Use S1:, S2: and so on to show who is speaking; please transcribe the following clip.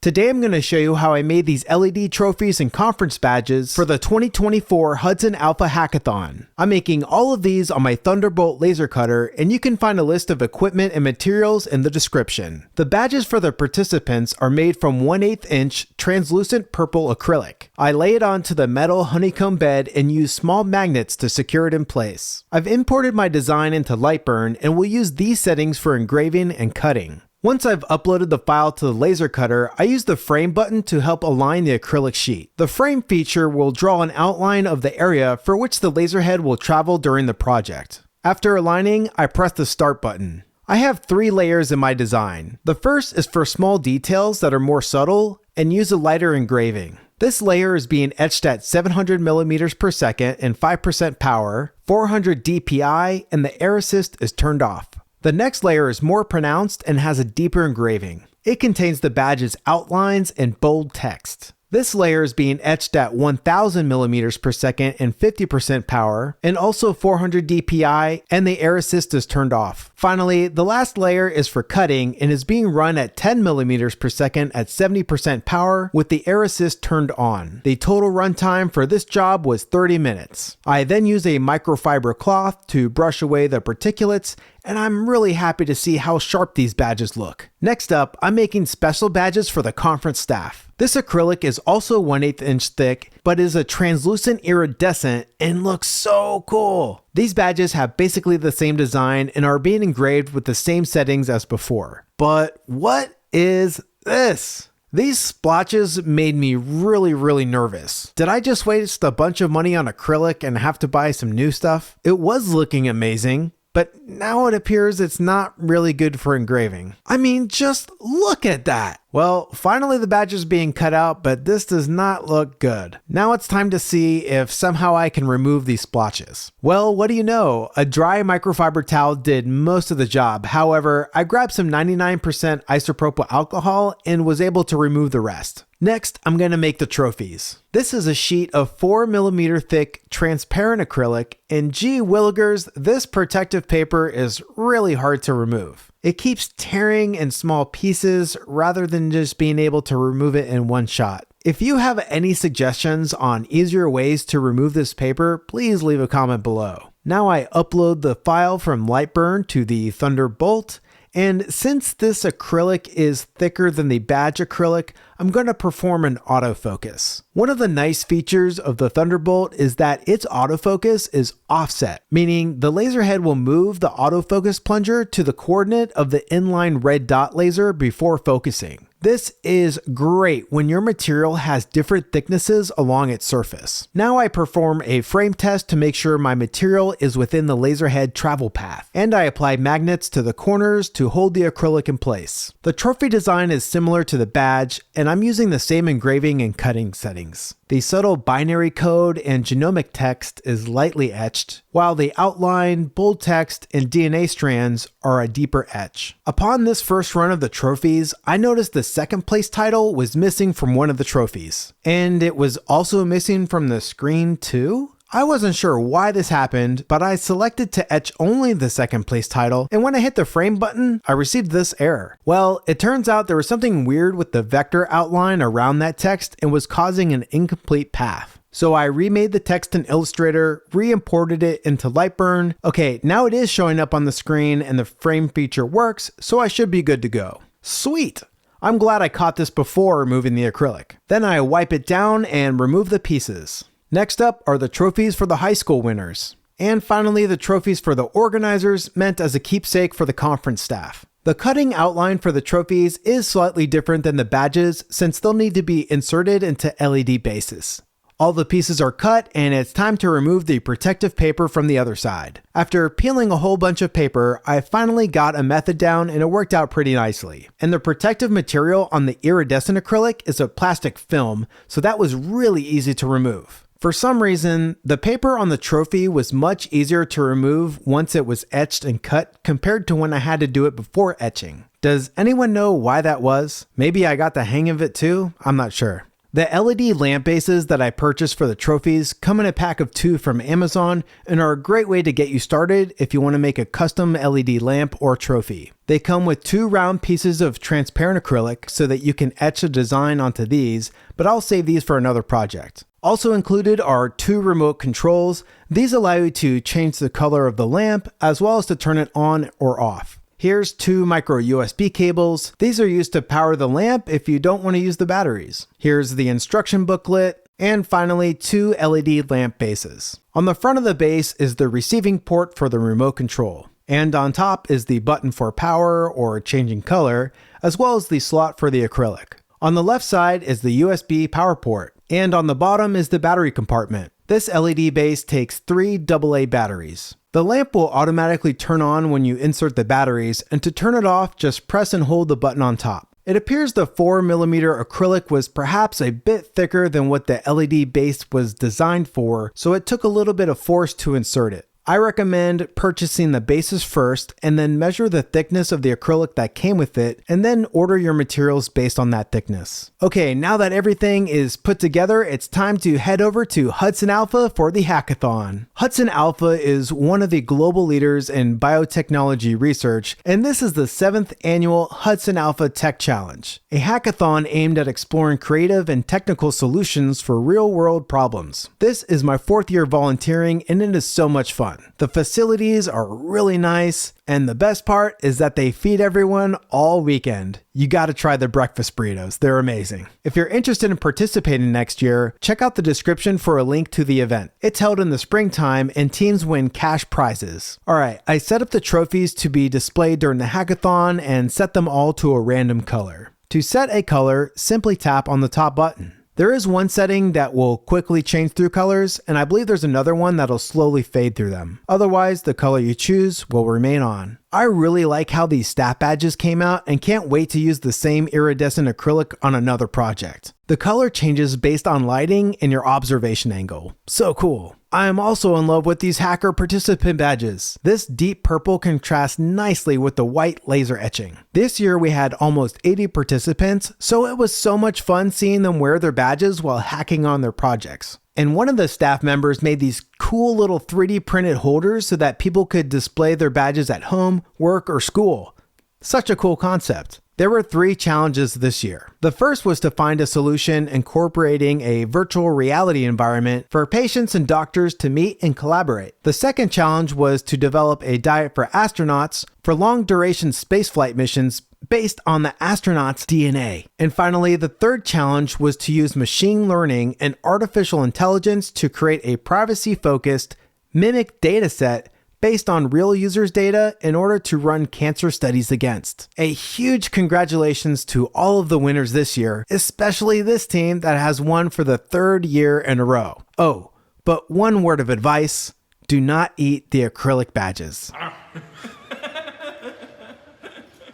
S1: Today I'm going to show you how I made these LED trophies and conference badges for the 2024 Hudson Alpha Hackathon. I'm making all of these on my Thunderbolt laser cutter, and you can find a list of equipment and materials in the description. The badges for the participants are made from 1/8 inch translucent purple acrylic. I lay it onto the metal honeycomb bed and use small magnets to secure it in place. I've imported my design into Lightburn and will use these settings for engraving and cutting. Once I've uploaded the file to the laser cutter, I use the frame button to help align the acrylic sheet. The frame feature will draw an outline of the area for which the laser head will travel during the project. After aligning, I press the start button. I have 3 layers in my design. The first is for small details that are more subtle and use a lighter engraving. This layer is being etched at 700 millimeters per second and 5% power, 400 DPI, and the air assist is turned off. The next layer is more pronounced and has a deeper engraving. It contains the badge's outlines and bold text. This layer is being etched at 1000 millimeters per second and 50% power, and also 400 DPI, and the air assist is turned off. Finally, the last layer is for cutting and is being run at 10 millimeters per second at 70% power with the air assist turned on. The total runtime for this job was 30 minutes. I then use a microfiber cloth to brush away the particulates, and I'm really happy to see how sharp these badges look. Next up, I'm making special badges for the conference staff. This acrylic is also 1/8 inch thick, but is a translucent iridescent and looks so cool. These badges have basically the same design and are being engraved with the same settings as before. But what is this? These splotches made me really nervous. Did I just waste a bunch of money on acrylic and have to buy some new stuff? It was looking amazing, but now it appears it's not really good for engraving. I mean, just look at that. Well, finally the badge is being cut out, but this does not look good. Now it's time to see if somehow I can remove these splotches. Well, what do you know? A dry microfiber towel did most of the job. However, I grabbed some 99% isopropyl alcohol and was able to remove the rest. Next, I'm going to make the trophies. This is a sheet of 4mm thick transparent acrylic, and gee willigers, this protective paper is really hard to remove. It keeps tearing in small pieces rather than just being able to remove it in one shot. If you have any suggestions on easier ways to remove this paper, please leave a comment below. Now I upload the file from Lightburn to the Thunderbolt. And since this acrylic is thicker than the badge acrylic, I'm going to perform an autofocus. One of the nice features of the Thunderbolt is that its autofocus is offset, meaning the laser head will move the autofocus plunger to the coordinate of the inline red dot laser before focusing. This is great when your material has different thicknesses along its surface. Now I perform a frame test to make sure my material is within the laser head travel path, and I apply magnets to the corners to hold the acrylic in place. The trophy design is similar to the badge, and I'm using the same engraving and cutting settings. The subtle binary code and genomic text is lightly etched, while the outline, bold text, and DNA strands are a deeper etch. Upon this first run of the trophies, I noticed the second place title was missing from one of the trophies. And it was also missing from the screen too? I wasn't sure why this happened, but I selected to etch only the second place title, and when I hit the frame button, I received this error. Well, it turns out there was something weird with the vector outline around that text and was causing an incomplete path. So I remade the text in Illustrator, re-imported it into Lightburn. Okay, now it is showing up on the screen and the frame feature works, so I should be good to go. Sweet! I'm glad I caught this before removing the acrylic. Then I wipe it down and remove the pieces. Next up are the trophies for the high school winners. And finally, the trophies for the organizers meant as a keepsake for the conference staff. The cutting outline for the trophies is slightly different than the badges since they'll need to be inserted into LED bases. All the pieces are cut and it's time to remove the protective paper from the other side. After peeling a whole bunch of paper, I finally got a method down and it worked out pretty nicely. And the protective material on the iridescent acrylic is a plastic film, so that was really easy to remove. For some reason, the paper on the trophy was much easier to remove once it was etched and cut compared to when I had to do it before etching. Does anyone know why that was? Maybe I got the hang of it too? I'm not sure. The LED lamp bases that I purchased for the trophies come in a pack of 2 from Amazon and are a great way to get you started if you want to make a custom LED lamp or trophy. They come with 2 round pieces of transparent acrylic so that you can etch a design onto these, but I'll save these for another project. Also included are 2 remote controls. These allow you to change the color of the lamp as well as to turn it on or off. Here's 2 micro USB cables. These are used to power the lamp if you don't want to use the batteries. Here's the instruction booklet. And finally, 2 LED lamp bases. On the front of the base is the receiving port for the remote control. And on top is the button for power or changing color, as well as the slot for the acrylic. On the left side is the USB power port. And on the bottom is the battery compartment. This LED base takes 3 AA batteries. The lamp will automatically turn on when you insert the batteries, and to turn it off, just press and hold the button on top. It appears the 4mm acrylic was perhaps a bit thicker than what the LED base was designed for, so it took a little bit of force to insert it. I recommend purchasing the bases first and then measure the thickness of the acrylic that came with it and then order your materials based on that thickness. Okay, now that everything is put together, it's time to head over to Hudson Alpha for the hackathon. Hudson Alpha is one of the global leaders in biotechnology research, and this is the 7th annual Hudson Alpha Tech Challenge, a hackathon aimed at exploring creative and technical solutions for real-world problems. This is my 4th year volunteering, and it is so much fun. The facilities are really nice, and the best part is that they feed everyone all weekend. You gotta try the breakfast burritos, they're amazing. If you're interested in participating next year, check out the description for a link to the event. It's held in the springtime and teams win cash prizes. Alright, I set up the trophies to be displayed during the hackathon and set them all to a random color. To set a color, simply tap on the top button. There is one setting that will quickly change through colors, and I believe there's another one that'll slowly fade through them. Otherwise, the color you choose will remain on. I really like how these staff badges came out and can't wait to use the same iridescent acrylic on another project. The color changes based on lighting and your observation angle. So cool. I am also in love with these hacker participant badges. This deep purple contrasts nicely with the white laser etching. This year we had almost 80 participants, so it was so much fun seeing them wear their badges while hacking on their projects. And one of the staff members made these cool little 3D printed holders so that people could display their badges at home, work, or school. Such a cool concept. There were 3 challenges this year. The first was to find a solution incorporating a virtual reality environment for patients and doctors to meet and collaborate. The second challenge was to develop a diet for astronauts for long-duration spaceflight missions based on the astronaut's DNA. And finally, the third challenge was to use machine learning and artificial intelligence to create a privacy-focused, mimic dataset based on real users' data in order to run cancer studies against. A huge congratulations to all of the winners this year, especially this team that has won for the 3rd year in a row. Oh, but one word of advice, do not eat the acrylic badges.